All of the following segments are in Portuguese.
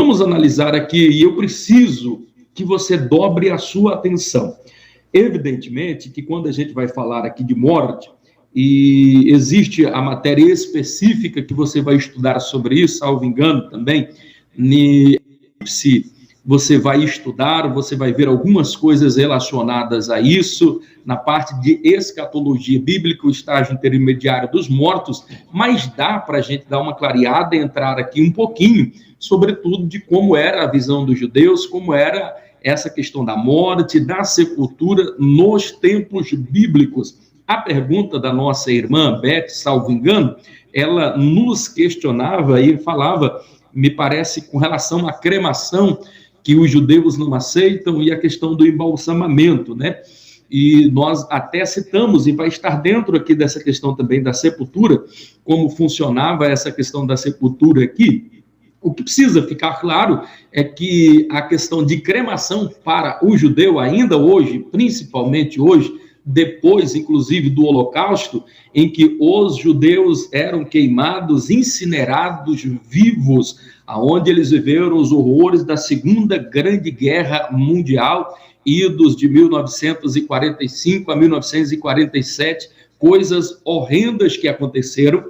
Vamos analisar aqui, e eu preciso que você dobre a sua atenção. Evidentemente que quando a gente vai falar aqui de morte, e existe a matéria específica que você vai estudar sobre isso, salvo engano também, se você vai estudar, você vai ver algumas coisas relacionadas a isso, na parte de escatologia bíblica, o estágio intermediário dos mortos, mas dá para a gente dar uma clareada e entrar aqui um pouquinho, sobretudo de como era a visão dos judeus, como era essa questão da morte, da sepultura nos tempos bíblicos. A pergunta da nossa irmã Beth, salvo engano, ela nos questionava e falava, me parece, com relação à cremação, que os judeus não aceitam, e a questão do embalsamamento, né? E nós até citamos, e vai estar dentro aqui dessa questão também da sepultura, como funcionava essa questão da sepultura aqui. O que precisa ficar claro é que a questão de cremação para o judeu, ainda hoje, principalmente hoje, depois, inclusive, do Holocausto, em que os judeus eram queimados, incinerados vivos, aonde eles viveram os horrores da Segunda Grande Guerra Mundial, idos de 1945 a 1947, coisas horrendas que aconteceram,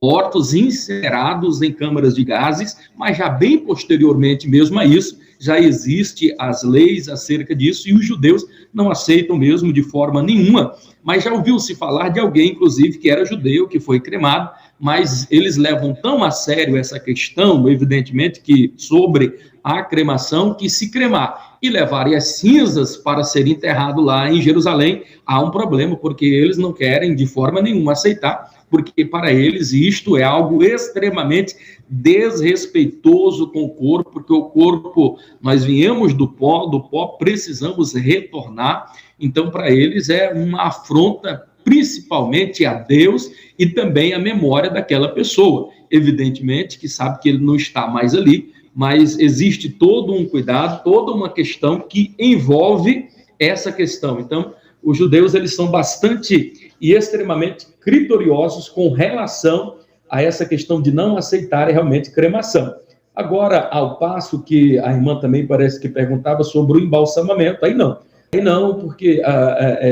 mortos, incinerados em câmaras de gases, mas já bem posteriormente mesmo a isso, já existe as leis acerca disso, e os judeus não aceitam mesmo de forma nenhuma, mas já ouviu-se falar de alguém, inclusive, que era judeu, que foi cremado, mas eles levam tão a sério essa questão, evidentemente, que sobre a cremação, que se cremar e levarem as cinzas para ser enterrado lá em Jerusalém, há um problema, porque eles não querem de forma nenhuma aceitar, porque para eles isto é algo extremamente desrespeitoso com o corpo, porque o corpo, nós viemos do pó precisamos retornar, então para eles é uma afronta principalmente a Deus e também a memória daquela pessoa. Evidentemente que sabe que ele não está mais ali, mas existe todo um cuidado, toda uma questão que envolve essa questão. Então, os judeus, eles são bastante e extremamente criteriosos com relação a essa questão de não aceitarem realmente cremação. Agora, ao passo que a irmã também parece que perguntava sobre o embalsamamento, aí não, porque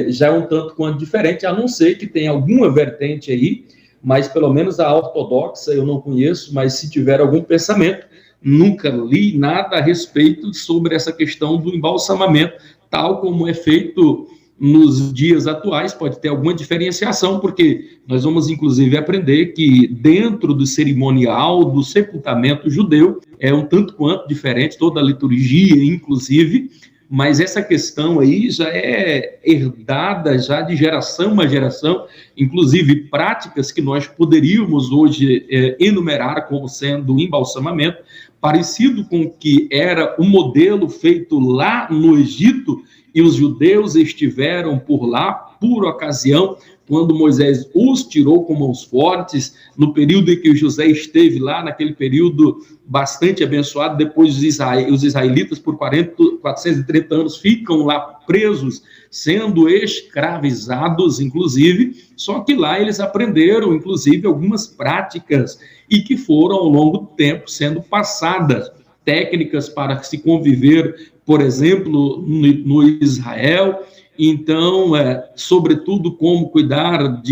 já é um tanto quanto diferente, a não ser que tenha alguma vertente aí, mas pelo menos a ortodoxa eu não conheço, mas se tiver algum pensamento, nunca li nada a respeito sobre essa questão do embalsamamento, tal como é feito nos dias atuais. Pode ter alguma diferenciação, porque nós vamos, inclusive, aprender que dentro do cerimonial do sepultamento judeu é um tanto quanto diferente, toda a liturgia, inclusive, mas essa questão aí já é herdada já de geração a geração, inclusive práticas que nós poderíamos hoje enumerar como sendo o embalsamamento, parecido com o que era o modelo feito lá no Egito, e os judeus estiveram por lá, por ocasião, quando Moisés os tirou com mãos fortes, no período em que José esteve lá, naquele período bastante abençoado, depois os israelitas, por 430 anos, ficam lá presos, sendo escravizados, inclusive, só que lá eles aprenderam, inclusive, algumas práticas, e que foram, ao longo do tempo, sendo passadas, técnicas para se conviver, por exemplo, no Israel. Então, sobretudo, como cuidar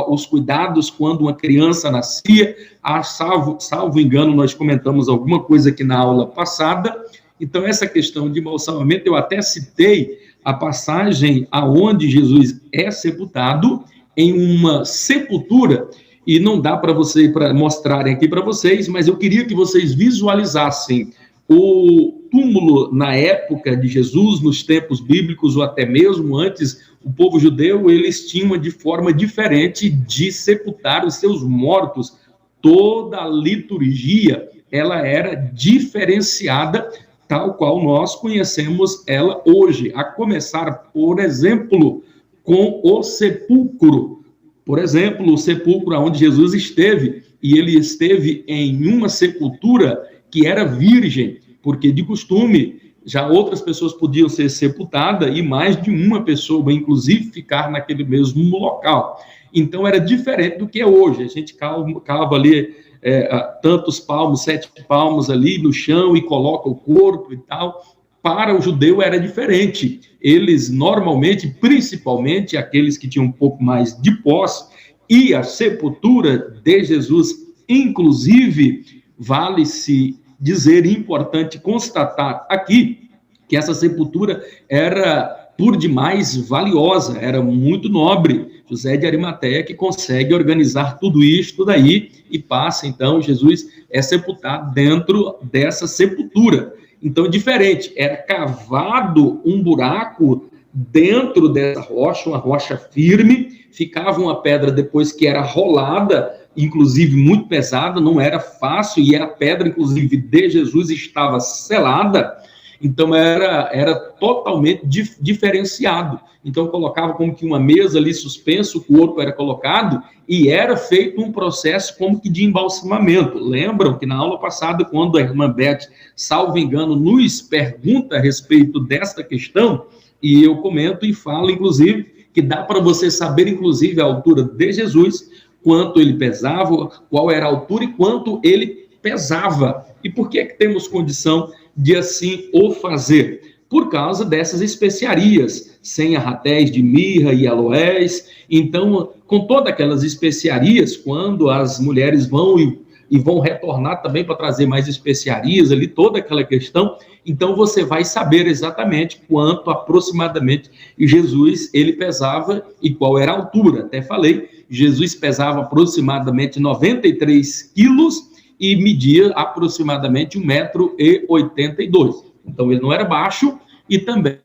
os cuidados quando uma criança nascia, salvo engano, nós comentamos alguma coisa aqui na aula passada. Então, essa questão de embalsamamento, eu até citei a passagem aonde Jesus é sepultado, em uma sepultura, e não dá para mostrarem aqui para vocês, mas eu queria que vocês visualizassem o túmulo na época de Jesus, nos tempos bíblicos, ou até mesmo antes, o povo judeu, eles tinham de forma diferente de sepultar os seus mortos. Toda a liturgia, ela era diferenciada, tal qual nós conhecemos ela hoje, a começar, por exemplo, com o sepulcro. Por exemplo, o sepulcro onde Jesus esteve, e ele esteve em uma sepultura que era virgem, porque de costume já outras pessoas podiam ser sepultadas e mais de uma pessoa, inclusive, ficar naquele mesmo local. Então era diferente do que é hoje. A gente cava ali tantos palmos, 7 palmos ali no chão e coloca o corpo e tal. Para o judeu era diferente. Eles normalmente, principalmente aqueles que tinham um pouco mais de posse, e a sepultura de Jesus, inclusive, vale-se dizer, importante constatar aqui, que essa sepultura era por demais valiosa, era muito nobre. José de Arimateia que consegue organizar tudo isso daí e passa, então, Jesus é sepultado dentro dessa sepultura. Então, diferente, era cavado um buraco dentro dessa rocha, uma rocha firme, ficava uma pedra depois que era rolada, inclusive muito pesada, não era fácil, e a pedra, inclusive, de Jesus estava selada, então era totalmente diferenciado. Então, colocava como que uma mesa ali suspensa, o corpo era colocado, e era feito um processo como que de embalsamamento. Lembram que na aula passada, quando a irmã Beth, salvo engano, nos pergunta a respeito desta questão, e eu comento e falo, inclusive, que dá para você saber, inclusive, a altura de Jesus, quanto ele pesava, qual era a altura e quanto ele pesava. E por que temos condição de assim o fazer? Por causa dessas especiarias, 100 arratéis de mirra e aloés. Então, com todas aquelas especiarias, quando as mulheres vão e vão retornar também para trazer mais especiarias ali, toda aquela questão, então você vai saber exatamente quanto aproximadamente Jesus ele pesava e qual era a altura. Até falei, Jesus pesava aproximadamente 93 quilos e media aproximadamente 1,82 m. Então ele não era baixo e também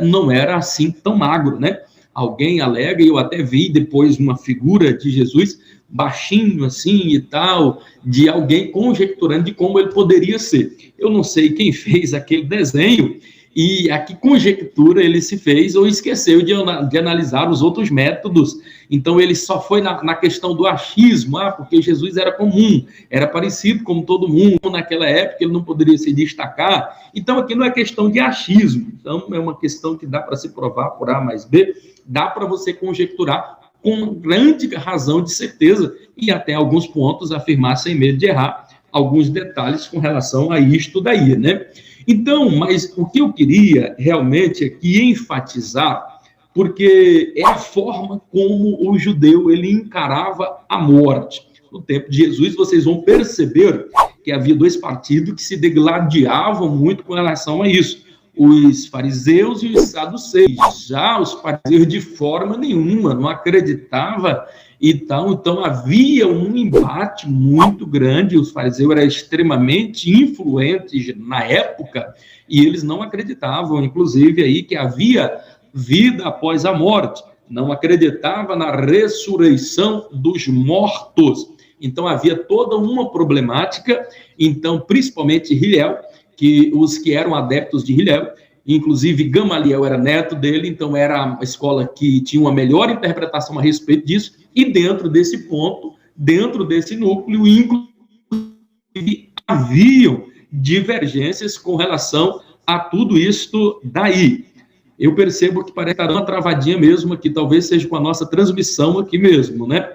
não era assim tão magro, né? Alguém alega, e eu até vi depois uma figura de Jesus baixinho assim e tal, de alguém conjecturando de como ele poderia ser. Eu não sei quem fez aquele desenho e a que conjectura ele se fez ou esqueceu de analisar os outros métodos. Então ele só foi na questão do achismo, porque Jesus era comum, era parecido com todo mundo naquela época, ele não poderia se destacar. Então aqui não é questão de achismo, então é uma questão que dá para se provar por A mais B, dá para você conjecturar com grande razão de certeza e até alguns pontos afirmar sem medo de errar alguns detalhes com relação a isto daí, né? Então, mas o que eu queria realmente aqui enfatizar, porque é a forma como o judeu ele encarava a morte. No tempo de Jesus, vocês vão perceber que havia 2 partidos que se degladiavam muito com relação a isso. Os fariseus e os saduceus. Já os fariseus de forma nenhuma, não acreditava e tal. Então havia um embate muito grande. Os fariseus eram extremamente influentes na época e eles não acreditavam, inclusive, aí que havia vida após a morte. Não acreditava na ressurreição dos mortos. Então havia toda uma problemática. Então, principalmente Hillel, que os que eram adeptos de Hillel, inclusive Gamaliel era neto dele, então era a escola que tinha uma melhor interpretação a respeito disso, e dentro desse ponto, dentro desse núcleo, inclusive haviam divergências com relação a tudo isto daí. Eu percebo que parece estar uma travadinha mesmo aqui, talvez seja com a nossa transmissão aqui mesmo, né?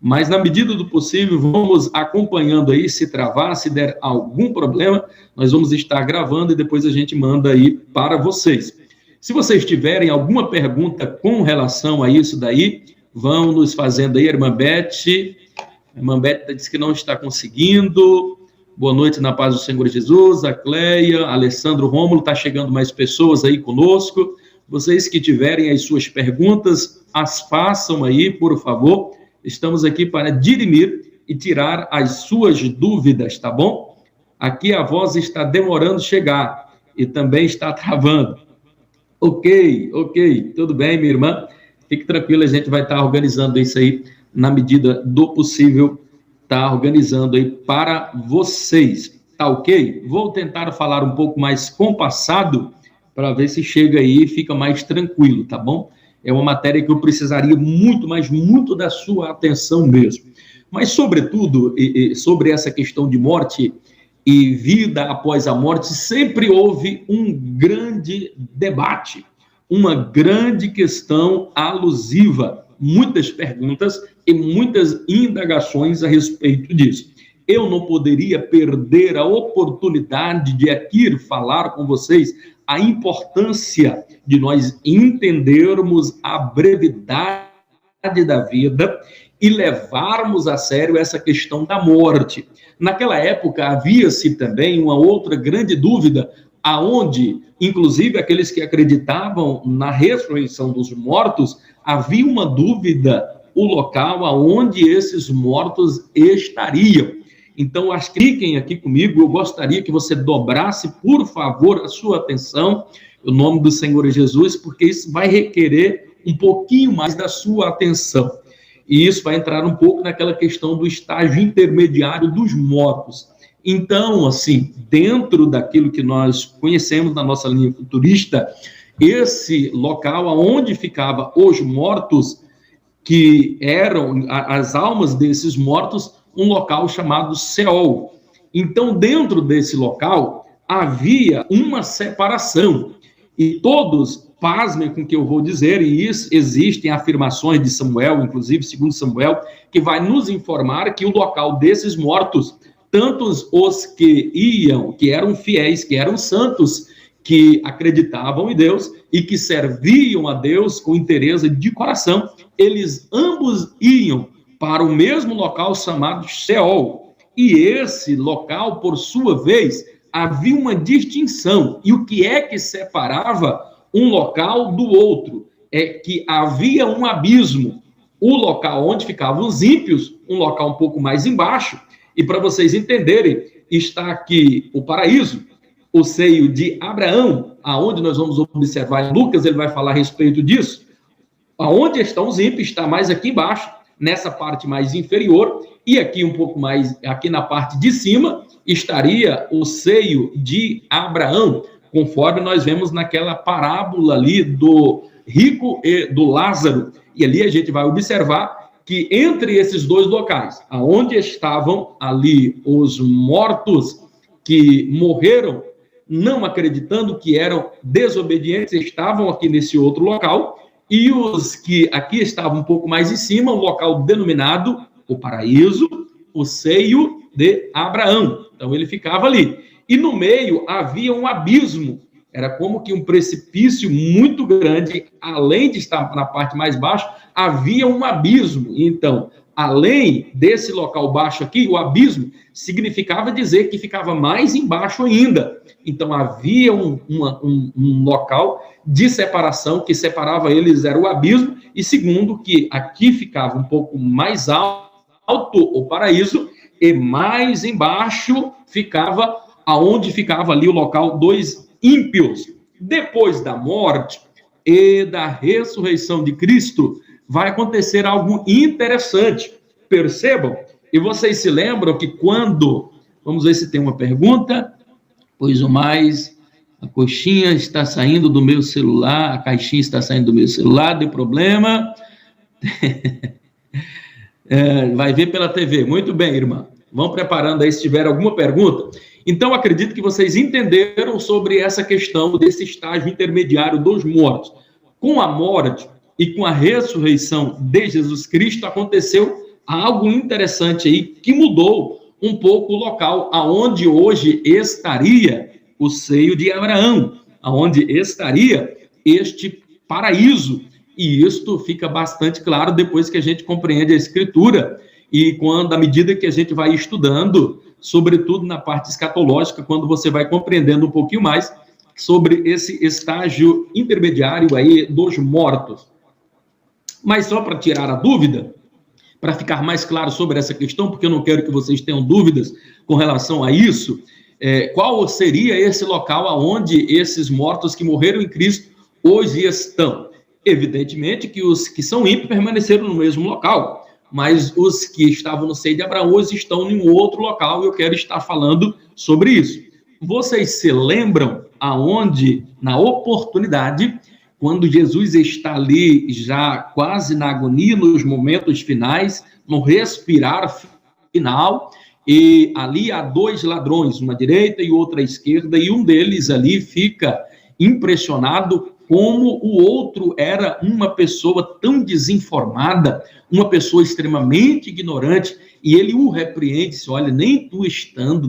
Mas, na medida do possível, vamos acompanhando aí, se travar, se der algum problema, nós vamos estar gravando e depois a gente manda aí para vocês. Se vocês tiverem alguma pergunta com relação a isso daí, vão nos fazendo aí, irmã Beth. A irmã Beth disse que não está conseguindo. Boa noite, na paz do Senhor Jesus. A Cleia, Alessandro Rômulo, está chegando mais pessoas aí conosco. Vocês que tiverem as suas perguntas, as façam aí, por favor. Estamos aqui para dirimir e tirar as suas dúvidas, tá bom? Aqui a voz está demorando chegar e também está travando. Ok, tudo bem, minha irmã? Fique tranquila, a gente vai estar organizando isso aí na medida do possível, tá organizando aí para vocês, tá ok? Vou tentar falar um pouco mais compassado para ver se chega aí e fica mais tranquilo, tá bom? É uma matéria que eu precisaria muito, mas muito da sua atenção mesmo. Mas, sobretudo, sobre essa questão de morte e vida após a morte, sempre houve um grande debate, uma grande questão alusiva, muitas perguntas e muitas indagações a respeito disso. Eu não poderia perder a oportunidade de aqui falar com vocês a importância de nós entendermos a brevidade da vida e levarmos a sério essa questão da morte. Naquela época, havia-se também uma outra grande dúvida, aonde, inclusive, aqueles que acreditavam na ressurreição dos mortos, havia uma dúvida, o local aonde esses mortos estariam. Então, cliquem aqui comigo, eu gostaria que você dobrasse, por favor, a sua atenção, em nome do Senhor Jesus, porque isso vai requerer um pouquinho mais da sua atenção. E isso vai entrar um pouco naquela questão do estágio intermediário dos mortos. Então, assim, dentro daquilo que nós conhecemos na nossa linha futurista, esse local onde ficavam os mortos, que eram as almas desses mortos, um local chamado Seol. Então, dentro desse local, havia uma separação. E todos, pasmem com o que eu vou dizer, e isso, existem afirmações de Samuel, inclusive, segundo Samuel, que vai nos informar que o local desses mortos, tantos os que eram fiéis, que eram santos, que acreditavam em Deus e que serviam a Deus com interesse de coração, eles ambos iam para o mesmo local chamado Seol. E esse local, por sua vez, havia uma distinção. E o que é que separava um local do outro? É que havia um abismo. O local onde ficavam os ímpios, um local um pouco mais embaixo. E para vocês entenderem, está aqui o paraíso, o seio de Abraão, aonde nós vamos observar em Lucas, ele vai falar a respeito disso. Aonde estão os ímpios está mais aqui embaixo, nessa parte mais inferior, e aqui um pouco mais, aqui na parte de cima, estaria o seio de Abraão, conforme nós vemos naquela parábola ali do rico e do Lázaro. E ali a gente vai observar que entre esses dois locais, aonde estavam ali os mortos que morreram, não acreditando que eram desobedientes, estavam aqui nesse outro local, e os que aqui estavam um pouco mais em cima, o local denominado o paraíso, o seio de Abraão. Então ele ficava ali. E no meio havia um abismo, era como que um precipício muito grande, além de estar na parte mais baixa, havia um abismo. Então, além desse local baixo aqui, o abismo significava dizer que ficava mais embaixo ainda. Então, havia um local de separação, que separava eles, era o abismo, e segundo, que aqui ficava um pouco mais alto o paraíso, e mais embaixo ficava, aonde ficava ali o local dos ímpios. Depois da morte e da ressurreição de Cristo, vai acontecer algo interessante. Percebam? E vocês se lembram que quando... Vamos ver se tem uma pergunta. Pois o mais... A coxinha está saindo do meu celular, a caixinha está saindo do meu celular, deu problema. Vai ver pela TV. Muito bem, irmã. Vão preparando aí se tiver alguma pergunta. Então, acredito que vocês entenderam sobre essa questão desse estágio intermediário dos mortos. Com a morte e com a ressurreição de Jesus Cristo, aconteceu algo interessante aí, que mudou um pouco o local aonde hoje estaria o seio de Abraão, aonde estaria este paraíso. E isto fica bastante claro depois que a gente compreende a Escritura e quando, à medida que a gente vai estudando, sobretudo na parte escatológica, quando você vai compreendendo um pouquinho mais sobre esse estágio intermediário aí dos mortos. Mas só para tirar a dúvida, para ficar mais claro sobre essa questão, porque eu não quero que vocês tenham dúvidas com relação a isso, qual seria esse local aonde esses mortos que morreram em Cristo hoje estão? Evidentemente que os que são ímpios permaneceram no mesmo local, mas os que estavam no seio de Abraão hoje estão em um outro local, e eu quero estar falando sobre isso. Vocês se lembram aonde, na oportunidade, quando Jesus está ali já quase na agonia, nos momentos finais, no respirar final, e ali há dois ladrões, uma à direita e outra à esquerda, e um deles ali fica impressionado como o outro era uma pessoa tão desinformada, uma pessoa extremamente ignorante, e ele o repreende, diz, olha, nem tu estando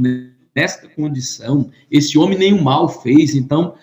nesta condição, esse homem nenhum mal fez, então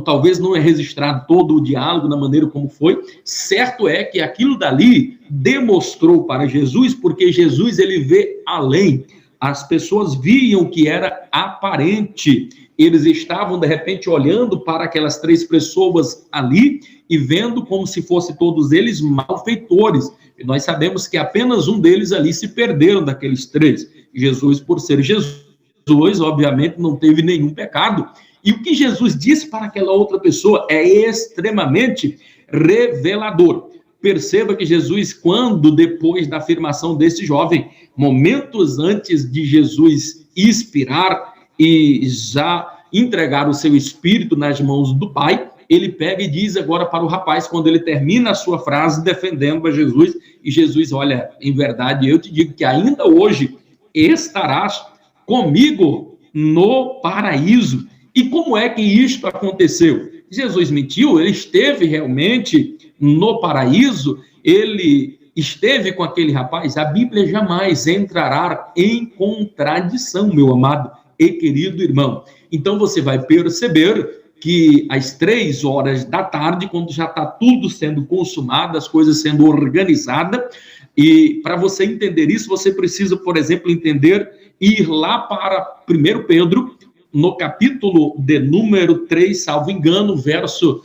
talvez não é registrado todo o diálogo na maneira como foi. Certo é que aquilo dali demonstrou para Jesus, porque Jesus ele vê além. As pessoas viam que era aparente, eles estavam de repente olhando para aquelas 3 pessoas ali e vendo como se fossem todos eles malfeitores. E nós sabemos que apenas um deles ali se perderam daqueles 3. Jesus, por ser Jesus, obviamente, não teve nenhum pecado. E o que Jesus disse para aquela outra pessoa é extremamente revelador. Perceba que Jesus, quando depois da afirmação desse jovem, momentos antes de Jesus expirar e já entregar o seu espírito nas mãos do Pai, ele pega e diz agora para o rapaz, quando ele termina a sua frase defendendo a Jesus, e Jesus, olha, em verdade, eu te digo que ainda hoje estarás comigo no paraíso. E como é que isto aconteceu? Jesus mentiu? Ele esteve realmente no paraíso? Ele esteve com aquele rapaz? A Bíblia jamais entrará em contradição, meu amado e querido irmão. Então você vai perceber que às 3 horas da tarde, quando já está tudo sendo consumado, as coisas sendo organizadas, e para você entender isso, você precisa, por exemplo, ir lá para 1 Pedro, no capítulo de número 3, salvo engano, verso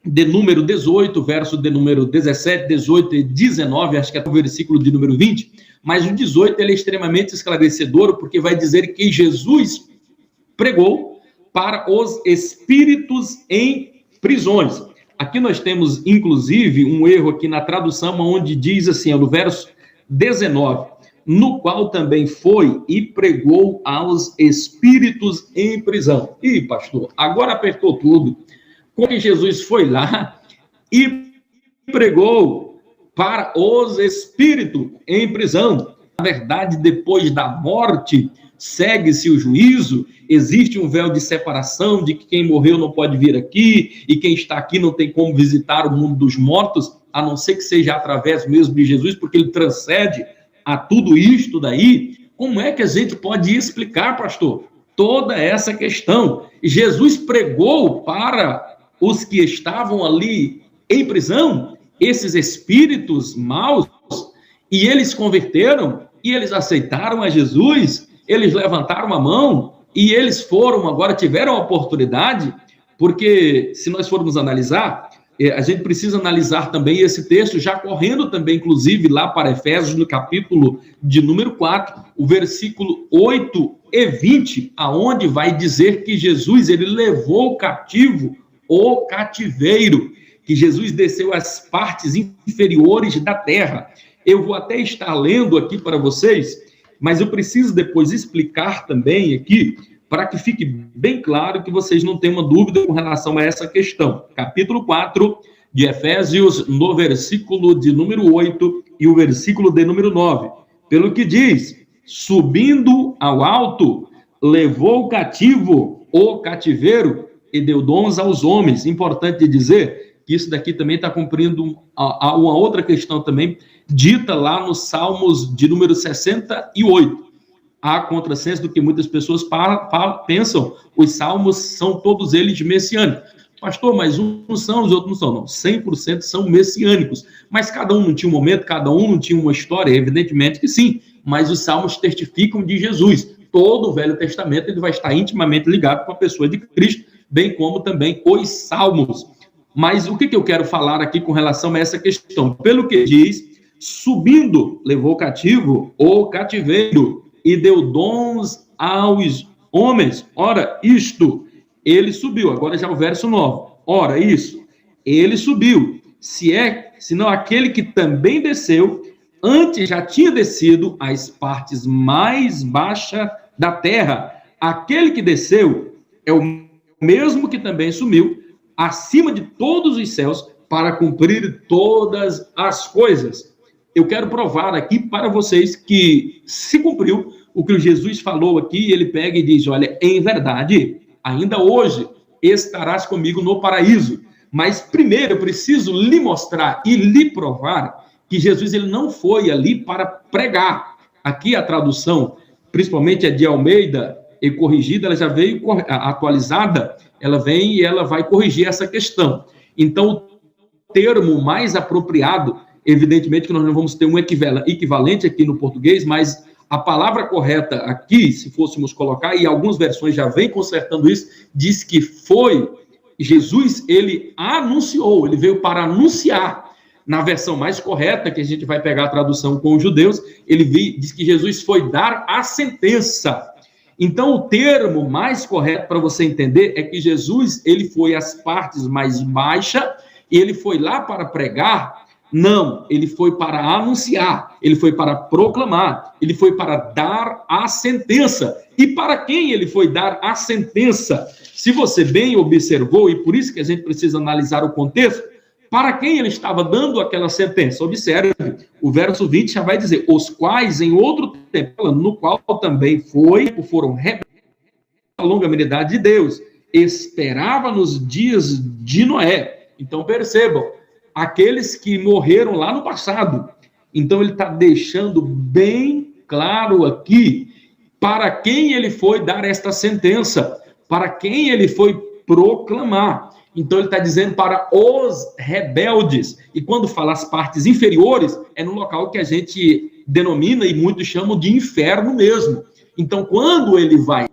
de número 18, verso de número 17, 18 e 19, acho que é o versículo de número 20, mas o 18 ele é extremamente esclarecedor, porque vai dizer que Jesus pregou para os espíritos em prisões. Aqui nós temos, inclusive, um erro aqui na tradução, onde diz assim, no verso 19, no qual também foi e pregou aos espíritos em prisão. Ih, pastor, agora apertou tudo. Como Jesus foi lá e pregou para os espíritos em prisão. Na verdade, depois da morte, segue-se o juízo, existe um véu de separação, de que quem morreu não pode vir aqui, e quem está aqui não tem como visitar o mundo dos mortos, a não ser que seja através mesmo de Jesus, porque ele transcende a tudo isto daí. Como é que a gente pode explicar, pastor, toda essa questão? Jesus pregou para os que estavam ali em prisão, esses espíritos maus, e eles converteram, e eles aceitaram a Jesus, eles levantaram a mão, e eles foram, agora tiveram a oportunidade, porque se nós formos analisar, a gente precisa analisar também esse texto, já correndo também, inclusive, lá para Efésios, no capítulo de número 4, o versículo 8 e 20, aonde vai dizer que Jesus, ele levou cativo o cativeiro, que Jesus desceu às partes inferiores da terra. Eu vou até estar lendo aqui para vocês, mas eu preciso depois explicar também aqui, para que fique bem claro que vocês não tenham uma dúvida com relação a essa questão. Capítulo 4 de Efésios, no versículo de número 8 e o versículo de número 9. Pelo que diz, subindo ao alto, levou cativo o cativeiro e deu dons aos homens. Importante dizer que isso daqui também está cumprindo uma outra questão também, dita lá nos Salmos de número 68. Há contrassenso do que muitas pessoas pensam, os salmos são todos eles messiânicos. Pastor, mas uns são, os outros não são. Não, 100% são messiânicos. Mas cada um não tinha um momento, cada um não tinha uma história, evidentemente que sim. Mas os salmos testificam de Jesus. Todo o Velho Testamento ele vai estar intimamente ligado com a pessoa de Cristo, bem como também os salmos. Mas o que eu quero falar aqui com relação a essa questão? Pelo que diz, subindo, levou cativo o cativeiro, e deu dons aos homens. Ora, isto, ele subiu. Agora já o verso 9. Ora, isso, ele subiu. Senão aquele que também desceu, antes já tinha descido às partes mais baixas da terra. Aquele que desceu é o mesmo que também subiu acima de todos os céus para cumprir todas as coisas. Eu quero provar aqui para vocês que se cumpriu o que Jesus falou aqui, ele pega e diz, olha, em verdade, ainda hoje estarás comigo no paraíso. Mas primeiro eu preciso lhe mostrar e lhe provar que Jesus ele não foi ali para pregar. Aqui a tradução, principalmente a de Almeida, e corrigida, ela já veio atualizada, ela vem e ela vai corrigir essa questão. Então, o termo mais apropriado, evidentemente que nós não vamos ter um equivalente aqui no português, mas a palavra correta aqui, se fôssemos colocar, e algumas versões já vêm consertando isso, diz que foi Jesus, ele anunciou, ele veio para anunciar. Na versão mais correta, que a gente vai pegar a tradução com os judeus, ele diz que Jesus foi dar a sentença. Então, o termo mais correto para você entender é que Jesus, ele foi às partes mais baixas, e ele foi lá para pregar. Não, ele foi para anunciar, ele foi para proclamar, ele foi para dar a sentença. E para quem ele foi dar a sentença? Se você bem observou, e por isso que a gente precisa analisar o contexto, para quem ele estava dando aquela sentença? Observe, o verso 20 já vai dizer, os quais em outro tempo, no qual também foram rebeldes a longanimidade de Deus, esperava nos dias de Noé. Então percebam, aqueles que morreram lá no passado. Então ele está deixando bem claro aqui para quem ele foi dar esta sentença, para quem ele foi proclamar. Então ele está dizendo para os rebeldes. E quando fala as partes inferiores, é no local que a gente denomina e muitos chamam de inferno mesmo. Então quando ele vai,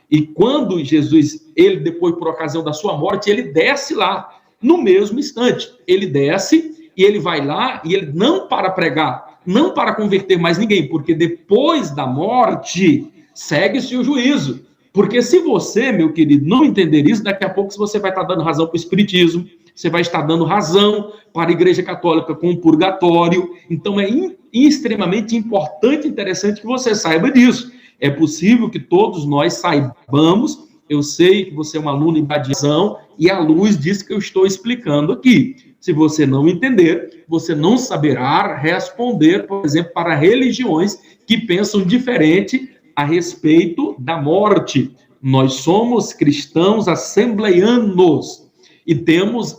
e quando Jesus, ele depois por ocasião da sua morte, ele desce lá, no mesmo instante, ele desce e ele vai lá, e ele não para pregar, não para converter mais ninguém, porque depois da morte, segue-se o juízo. Porque se você, meu querido, não entender isso, daqui a pouco você vai estar dando razão para o Espiritismo, você vai estar dando razão para a Igreja Católica com o purgatório. Então é extremamente importante e interessante que você saiba disso. É possível que todos nós saibamos. Eu sei que você é um aluno em radiação e à luz disso que eu estou explicando aqui. Se você não entender, você não saberá responder, por exemplo, para religiões que pensam diferente a respeito da morte. Nós somos cristãos assembleianos e temos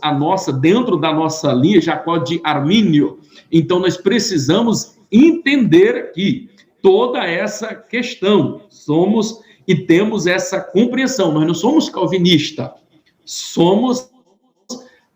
dentro da nossa linha, Jacó de Armínio. Então, nós precisamos entender aqui toda essa questão. E temos essa compreensão. Nós não somos calvinistas, somos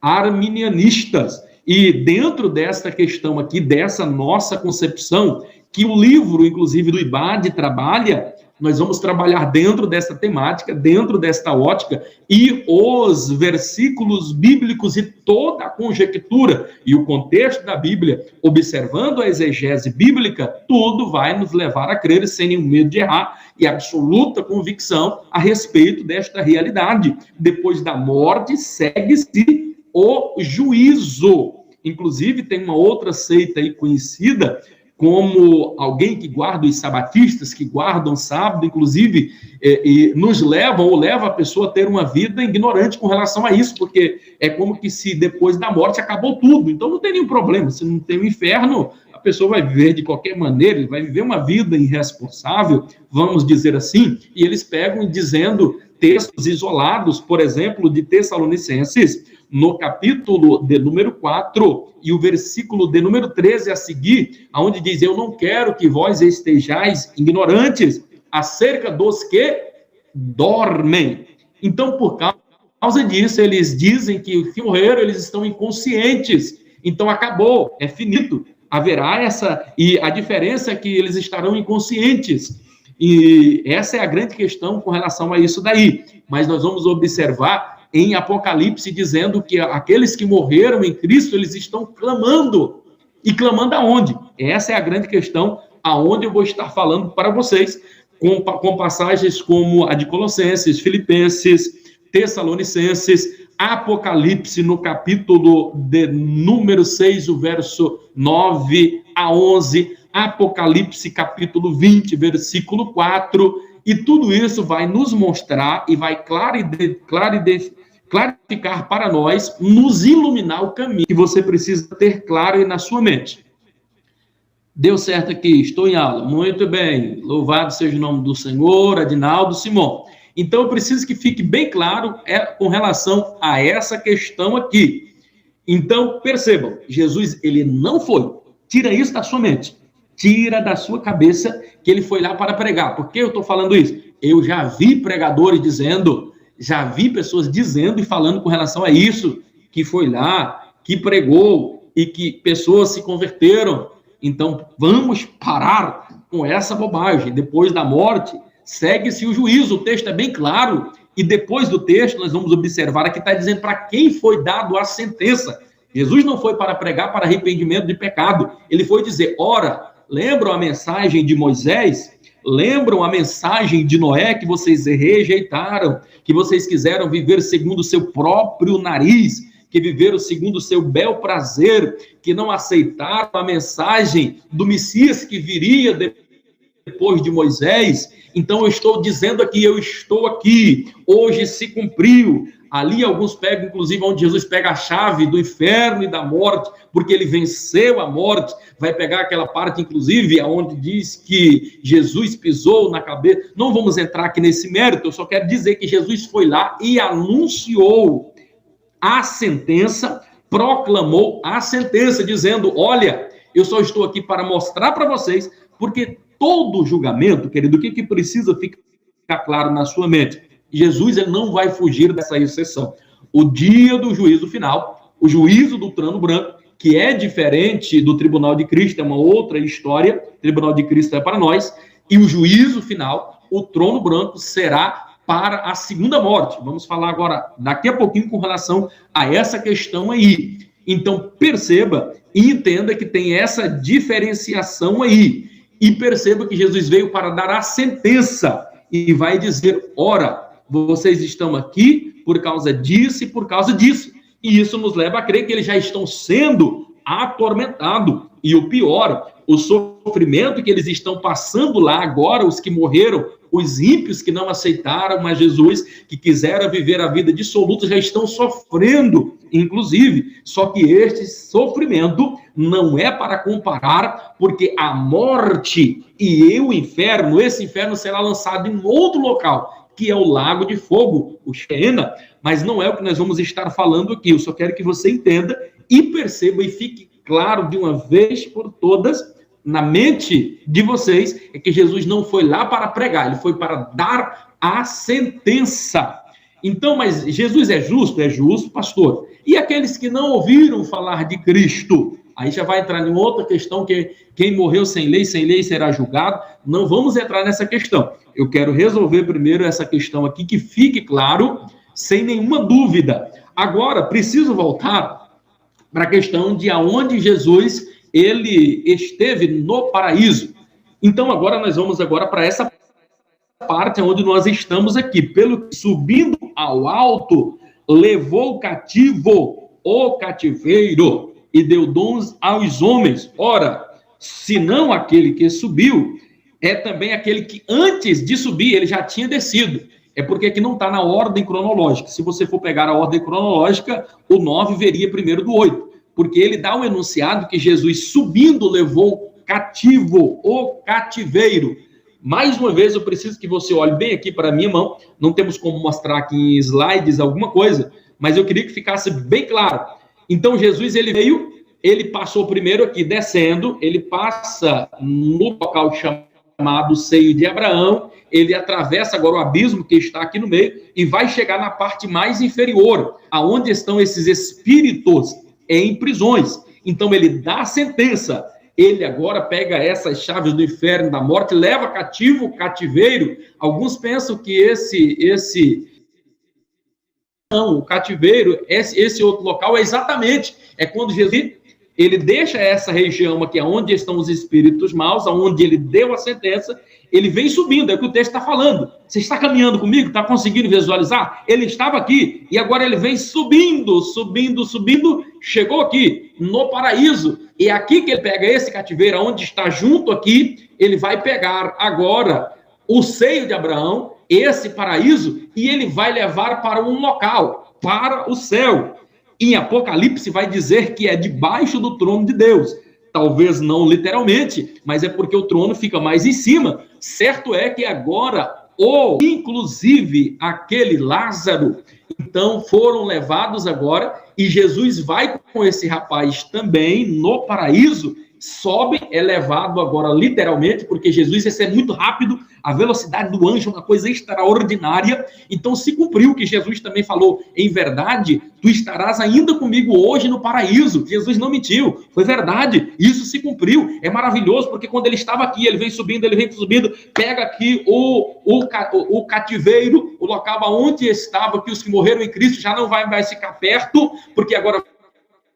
arminianistas. E dentro dessa questão aqui, dessa nossa concepção, que o livro, inclusive, do IBAD trabalha, nós vamos trabalhar dentro dessa temática, dentro desta ótica, e os versículos bíblicos e toda a conjectura e o contexto da Bíblia, observando a exegese bíblica, tudo vai nos levar a crer sem nenhum medo de errar e absoluta convicção a respeito desta realidade. Depois da morte, segue-se o juízo. Inclusive, tem uma outra seita aí conhecida como alguém que guarda os sabatistas, que guardam sábado, inclusive, e nos levam, ou leva a pessoa a ter uma vida ignorante com relação a isso, porque é como que se depois da morte acabou tudo, então não tem nenhum problema, se não tem o inferno, a pessoa vai viver de qualquer maneira, vai viver uma vida irresponsável, vamos dizer assim, e eles pegam dizendo textos isolados, por exemplo, de Tessalonicenses, no capítulo de número 4, e o versículo de número 13 a seguir, onde diz, eu não quero que vós estejais ignorantes acerca dos que dormem. Então, por causa disso, eles dizem que os que morreram, eles estão inconscientes. Então, acabou, é finito. Haverá e a diferença é que eles estarão inconscientes. E essa é a grande questão com relação a isso daí. Mas nós vamos observar em Apocalipse, dizendo que aqueles que morreram em Cristo, eles estão clamando. E clamando aonde? Essa é a grande questão, aonde eu vou estar falando para vocês, com passagens como a de Colossenses, Filipenses, Tessalonicenses, Apocalipse, no capítulo de número 6, o verso 9 a 11, Apocalipse, capítulo 20, versículo 4, e tudo isso vai nos mostrar e vai clarificar para nós, nos iluminar o caminho que você precisa ter claro aí na sua mente. Deu certo aqui, estou em aula, muito bem, louvado seja o nome do Senhor, Adinaldo, Simão. Então, eu preciso que fique bem claro com relação a essa questão aqui. Então, percebam, Jesus, ele não foi. Tira isso da sua mente. Tira da sua cabeça que ele foi lá para pregar. Por que eu estou falando isso? Eu já vi pregadores dizendo, já vi pessoas dizendo e falando com relação a isso, que foi lá, que pregou e que pessoas se converteram. Então, vamos parar com essa bobagem. Depois da morte, segue-se o juízo. O texto é bem claro. E depois do texto, nós vamos observar aqui, está dizendo para quem foi dado a sentença. Jesus não foi para pregar para arrependimento de pecado. Ele foi dizer, ora, lembram a mensagem de Moisés? Lembram a mensagem de Noé que vocês rejeitaram? Que vocês quiseram viver segundo o seu próprio nariz? Que viveram segundo o seu bel prazer? Que não aceitaram a mensagem do Messias que viria depois de Moisés? Então eu estou dizendo aqui, eu estou aqui, hoje se cumpriu. Ali alguns pegam, inclusive, onde Jesus pega a chave do inferno e da morte, porque ele venceu a morte. Vai pegar aquela parte, inclusive, onde diz que Jesus pisou na cabeça. Não vamos entrar aqui nesse mérito, eu só quero dizer que Jesus foi lá e anunciou a sentença, proclamou a sentença, dizendo, olha, eu só estou aqui para mostrar para vocês, porque todo julgamento, querido, o que precisa ficar claro na sua mente? Jesus, ele não vai fugir dessa exceção. O dia do juízo final, o juízo do trono branco, que é diferente do tribunal de Cristo, é uma outra história, o tribunal de Cristo é para nós, e o juízo final, o trono branco, será para a segunda morte. Vamos falar agora, daqui a pouquinho, com relação a essa questão aí. Então, perceba e entenda que tem essa diferenciação aí. E perceba que Jesus veio para dar a sentença e vai dizer, ora, vocês estão aqui por causa disso e por causa disso. E isso nos leva a crer que eles já estão sendo atormentados. E o pior, o sofrimento que eles estão passando lá agora, os que morreram, os ímpios que não aceitaram a Jesus, que quiseram viver a vida dissoluta, já estão sofrendo, inclusive. Só que este sofrimento não é para comparar, porque a morte e o inferno, esse inferno será lançado em outro local, que é o lago de fogo, o Sheena, mas não é o que nós vamos estar falando aqui. Eu só quero que você entenda e perceba e fique claro de uma vez por todas na mente de vocês, é que Jesus não foi lá para pregar, ele foi para dar a sentença. Então, mas Jesus é justo, pastor. E aqueles que não ouviram falar de Cristo? Aí já vai entrar em outra questão, que quem morreu sem lei será julgado. Não vamos entrar nessa questão. Eu quero resolver primeiro essa questão aqui, que fique claro, sem nenhuma dúvida. Agora, preciso voltar para a questão de aonde Jesus ele esteve no paraíso. Então, agora nós vamos para essa parte onde nós estamos aqui. Pelo subindo ao alto, levou cativo o cativeiro e deu dons aos homens. Ora, senão aquele que subiu, é também aquele que antes de subir, ele já tinha descido. É porque aqui não está na ordem cronológica. Se você for pegar a ordem cronológica, o 9 veria primeiro do 8. Porque ele dá um enunciado que Jesus subindo levou cativo o cativeiro. Mais uma vez, eu preciso que você olhe bem aqui para a minha mão. Não temos como mostrar aqui em slides alguma coisa, mas eu queria que ficasse bem claro. Então, Jesus, ele veio, ele passou primeiro aqui descendo, ele passa no local chamado Seio de Abraão, ele atravessa agora o abismo que está aqui no meio e vai chegar na parte mais inferior, aonde estão esses espíritos em prisões. Então, ele dá a sentença. Ele agora pega essas chaves do inferno, da morte, leva cativo o cativeiro. Alguns pensam que o cativeiro, esse outro local é quando Jesus ele deixa essa região aqui, onde estão os espíritos maus, onde ele deu a sentença, ele vem subindo, é o que o texto está falando. Você está caminhando comigo? Está conseguindo visualizar? Ele estava aqui, e agora ele vem subindo, chegou aqui, no paraíso, e é aqui que ele pega esse cativeiro, onde está junto aqui, ele vai pegar agora o seio de Abraão, esse paraíso, e ele vai levar para um local, para o céu. Em Apocalipse vai dizer que é debaixo do trono de Deus. Talvez não literalmente, mas é porque o trono fica mais em cima. Certo é que agora ou inclusive aquele Lázaro, então foram levados agora, e Jesus vai com esse rapaz também no paraíso, sobe, é levado agora literalmente, porque Jesus é muito rápido, a velocidade do anjo é uma coisa extraordinária, então se cumpriu o que Jesus também falou, em verdade, tu estarás ainda comigo hoje no paraíso. Jesus não mentiu, foi verdade, isso se cumpriu, é maravilhoso, porque quando ele estava aqui, ele vem subindo, pega aqui o cativeiro, o local onde estava, que os que morreram em Cristo já não vai mais ficar perto, porque agora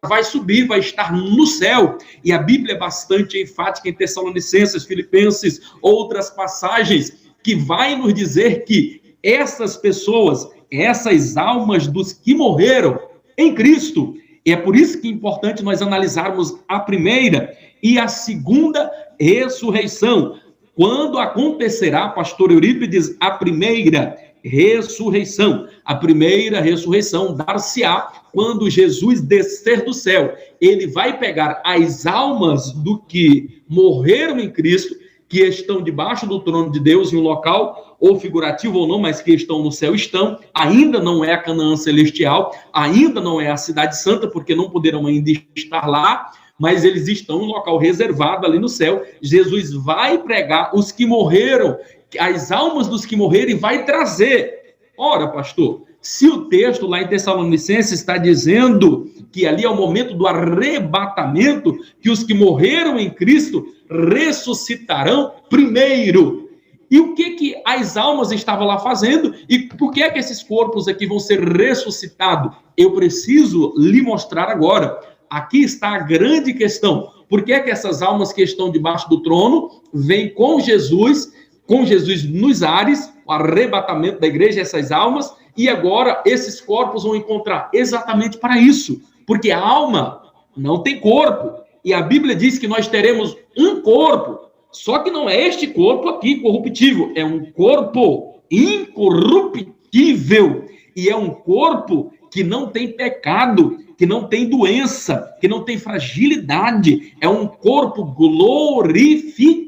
vai subir, vai estar no céu. E a Bíblia é bastante enfática em Tessalonicenses, Filipenses, outras passagens, que vai nos dizer que essas pessoas, essas almas dos que morreram em Cristo, e é por isso que é importante nós analisarmos a primeira e a segunda ressurreição. Quando acontecerá, pastor Eurípides, a primeira ressurreição? A primeira ressurreição dar-se-á quando Jesus descer do céu. Ele vai pegar as almas do que morreram em Cristo, que estão debaixo do trono de Deus, em um local, ou figurativo ou não, mas que estão no céu, ainda não é a Canaã celestial, ainda não é a cidade santa, porque não poderão ainda estar lá, mas eles estão em um local reservado ali no céu. Jesus vai pregar os que morreram, as almas dos que morreram, e vai trazer. Ora, pastor, se o texto lá em Tessalonicenses está dizendo que ali é o momento do arrebatamento, que os que morreram em Cristo ressuscitarão primeiro. E o que as almas estavam lá fazendo? E por que esses corpos aqui vão ser ressuscitados? Eu preciso lhe mostrar agora. Aqui está a grande questão. Por que essas almas que estão debaixo do trono vêm com Jesus nos ares, o arrebatamento da igreja, essas almas, e agora esses corpos vão encontrar exatamente para isso, porque a alma não tem corpo, e a Bíblia diz que nós teremos um corpo, só que não é este corpo aqui corruptível, é um corpo incorruptível, e é um corpo que não tem pecado, que não tem doença, que não tem fragilidade, é um corpo glorificado.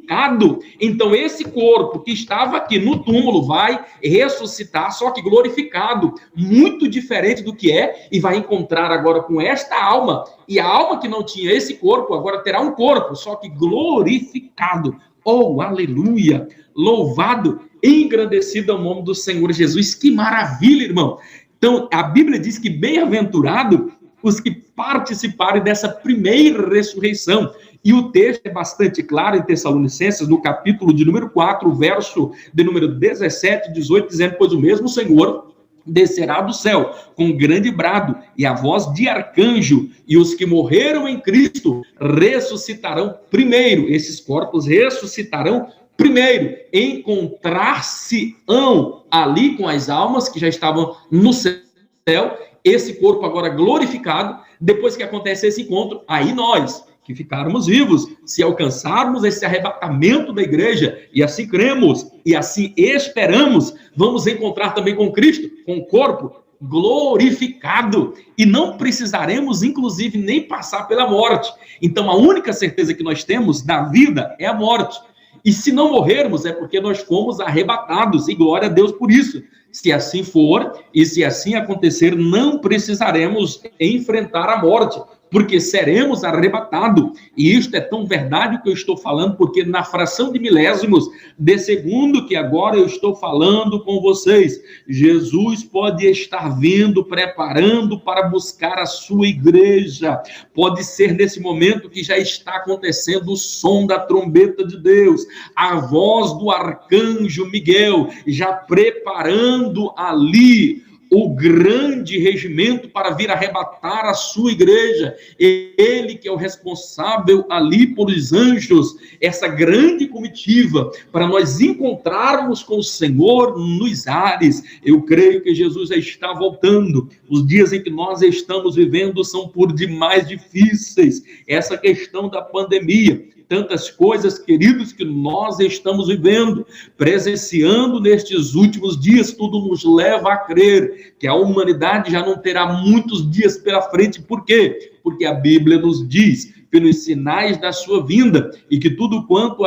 Então esse corpo que estava aqui no túmulo vai ressuscitar, só que glorificado, muito diferente do que é, e vai encontrar agora com esta alma, e a alma que não tinha esse corpo, agora terá um corpo, só que glorificado. Oh, aleluia! Louvado, engrandecido é o nome do Senhor Jesus. Que maravilha, irmão! Então, a Bíblia diz que bem-aventurado os que participarem dessa primeira ressurreição. E o texto é bastante claro em Tessalonicenses, no capítulo de número 4, verso de número 17 e 18, dizendo: pois o mesmo Senhor descerá do céu com grande brado e a voz de arcanjo, e os que morreram em Cristo ressuscitarão primeiro. Esses corpos ressuscitarão primeiro, encontrar-se-ão ali com as almas que já estavam no céu, esse corpo agora glorificado. Depois que acontece esse encontro, aí nós, que ficarmos vivos, se alcançarmos esse arrebatamento da igreja, e assim cremos, e assim esperamos, vamos encontrar também com Cristo, com o corpo glorificado, e não precisaremos, inclusive, nem passar pela morte. Então, a única certeza que nós temos da vida é a morte. E se não morrermos, é porque nós fomos arrebatados, e glória a Deus por isso. Se assim for, e se assim acontecer, não precisaremos enfrentar a morte, porque seremos arrebatados. E isto é tão verdade que eu estou falando, porque na fração de milésimos de segundo que agora eu estou falando com vocês, Jesus pode estar vindo, preparando para buscar a sua igreja. Pode ser nesse momento que já está acontecendo o som da trombeta de Deus, a voz do arcanjo Miguel, já preparando ali o grande regimento para vir arrebatar a sua igreja. Ele que é o responsável ali por os anjos, essa grande comitiva, para nós encontrarmos com o Senhor nos ares. Eu creio que Jesus já está voltando. Os dias em que nós estamos vivendo são por demais difíceis. Essa questão da pandemia, tantas coisas, queridos, que nós estamos vivendo, presenciando nestes últimos dias, tudo nos leva a crer que a humanidade já não terá muitos dias pela frente. Por quê? Porque a Bíblia nos diz, pelos sinais da sua vinda, e que tudo quanto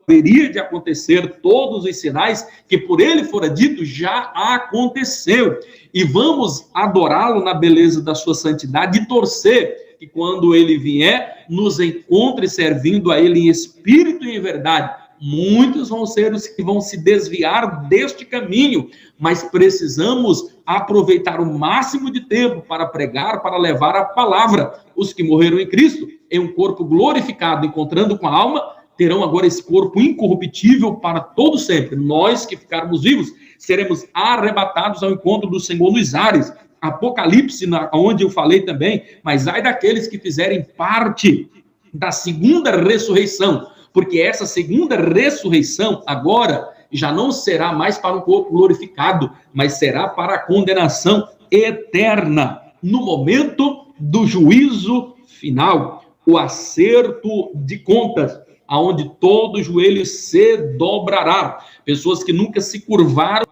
haveria de acontecer, todos os sinais que por ele fora dito já aconteceu. E vamos adorá-lo na beleza da sua santidade e torcer que quando ele vier, nos encontre servindo a ele em espírito e em verdade. Muitos vão ser os que vão se desviar deste caminho, mas precisamos aproveitar o máximo de tempo para pregar, para levar a palavra. Os que morreram em Cristo, em um corpo glorificado, encontrando com a alma, terão agora esse corpo incorruptível para todo sempre. Nós que ficarmos vivos, seremos arrebatados ao encontro do Senhor nos ares. Apocalipse, onde eu falei também, mas ai daqueles que fizerem parte da segunda ressurreição, porque essa segunda ressurreição agora já não será mais para um corpo glorificado, mas será para a condenação eterna, no momento do juízo final, o acerto de contas, aonde todo joelho se dobrará. Pessoas que nunca se curvaram,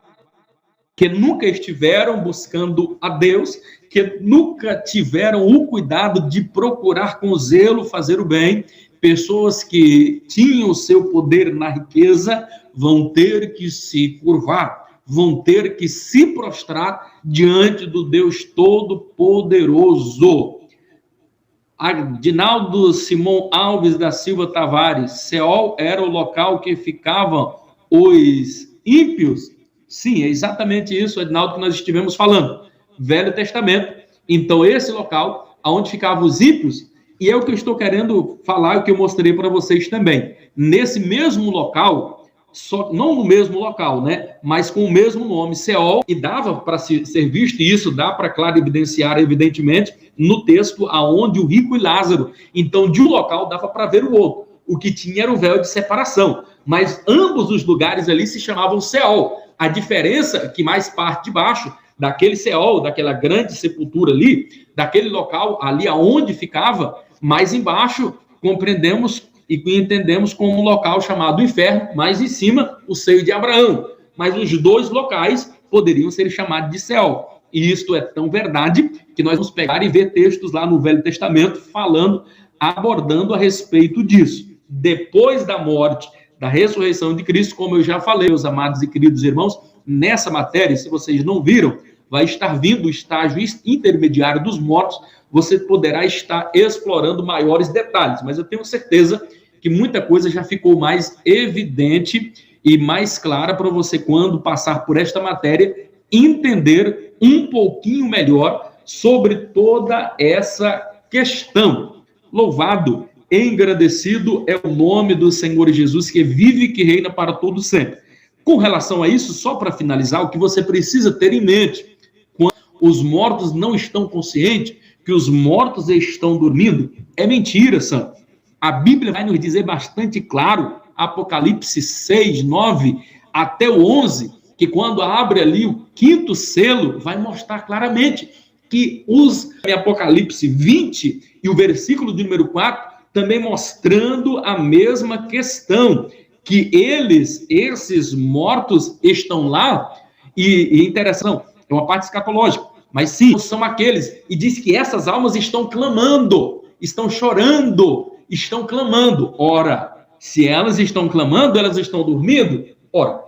que nunca estiveram buscando a Deus, que nunca tiveram o cuidado de procurar com zelo fazer o bem, pessoas que tinham o seu poder na riqueza, vão ter que se curvar, vão ter que se prostrar diante do Deus Todo-Poderoso. Adinaldo Simão Alves da Silva Tavares, Seol era o local que ficavam os ímpios? Sim, é exatamente isso, Adinaldo, que nós estivemos falando. Velho Testamento. Então, esse local, onde ficavam os ímpios, e é o que eu estou querendo falar, o que eu mostrei para vocês também. Nesse mesmo local, só, não no mesmo local, né? Mas com o mesmo nome, Seol, e dava para ser visto, e isso dá para, claro, evidenciar, evidentemente, no texto aonde o rico e Lázaro. Então, de um local dava para ver o outro. O que tinha era o véu de separação. Mas ambos os lugares ali se chamavam Seol. A diferença é que mais parte de baixo daquele Seol, daquela grande sepultura ali, daquele local ali aonde ficava, mais embaixo compreendemos e entendemos como um local chamado inferno, mais em cima o seio de Abraão. Mas os dois locais poderiam ser chamados de Seol. E isto é tão verdade que nós vamos pegar e ver textos lá no Velho Testamento falando, abordando a respeito disso. Depois da morte, da ressurreição de Cristo, como eu já falei, meus amados e queridos irmãos, nessa matéria, se vocês não viram, vai estar vindo o estágio intermediário dos mortos, você poderá estar explorando maiores detalhes, mas eu tenho certeza que muita coisa já ficou mais evidente e mais clara para você, quando passar por esta matéria, entender um pouquinho melhor sobre toda essa questão. Louvado, engrandecido é o nome do Senhor Jesus, que vive e que reina para todo sempre. Com relação a isso, só para finalizar, o que você precisa ter em mente, quando os mortos não estão conscientes, que os mortos estão dormindo, é mentira, santo. A Bíblia vai nos dizer bastante claro, Apocalipse 6, 9 até o 11, que quando abre ali o quinto selo, vai mostrar claramente que em Apocalipse 20 e o versículo de número 4, também mostrando a mesma questão, que esses mortos estão lá, e interessante, é uma parte escatológica, mas sim, são aqueles, e diz que essas almas estão clamando, estão chorando, estão clamando. Ora, se elas estão clamando, elas estão dormindo? Ora,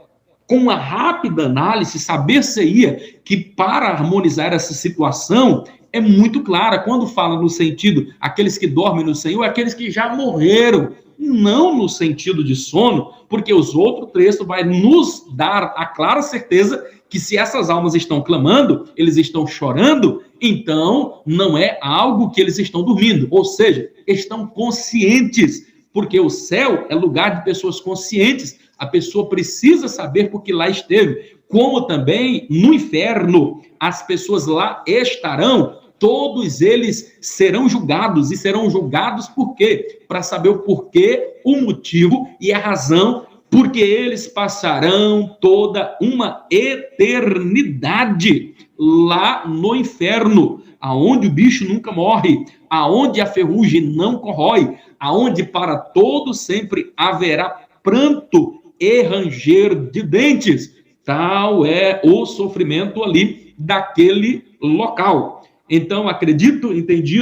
com uma rápida análise, saber-se-ia que para harmonizar essa situação é muito clara. Quando fala no sentido, aqueles que dormem no Senhor, aqueles que já morreram, não no sentido de sono, porque os outros textos vai nos dar a clara certeza que se essas almas estão clamando, eles estão chorando, então não é algo que eles estão dormindo, ou seja, estão conscientes, porque o céu é lugar de pessoas conscientes, a pessoa precisa saber por que lá esteve, como também no inferno, as pessoas lá estarão, todos eles serão julgados, e serão julgados por quê? Para saber o porquê, o motivo e a razão, porque eles passarão toda uma eternidade lá no inferno, aonde o bicho nunca morre, aonde a ferrugem não corrói, aonde para todo sempre haverá pranto e ranger de dentes. Tal é o sofrimento ali daquele local. Então, acredito, entendido?